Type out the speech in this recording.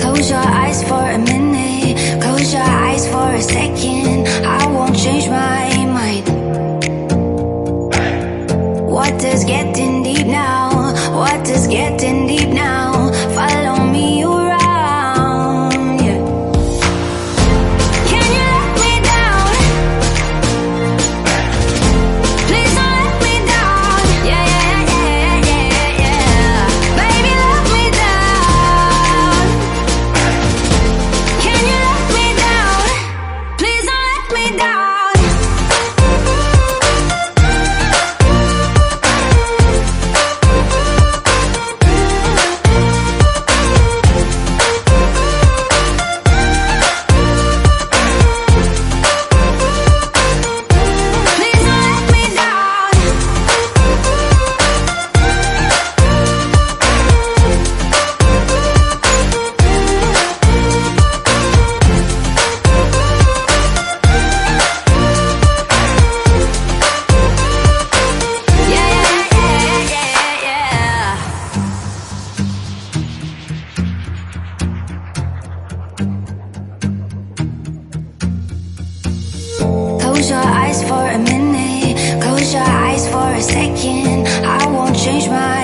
Close your eyes for a minute, close your eyes for a second. I won't change my mind. What does getting deep now? What does getting deep now? Follow me around, yeah. Can you let me down? Please don't let me down. Yeah, yeah, yeah, yeah, yeah. Baby, let me down. Can you let me down? Please don't let me down. Please don't let me down. Yeah, yeah, yeah, yeah, yeah. Close your eyes for a minute, close your eyes for a second. I won't change my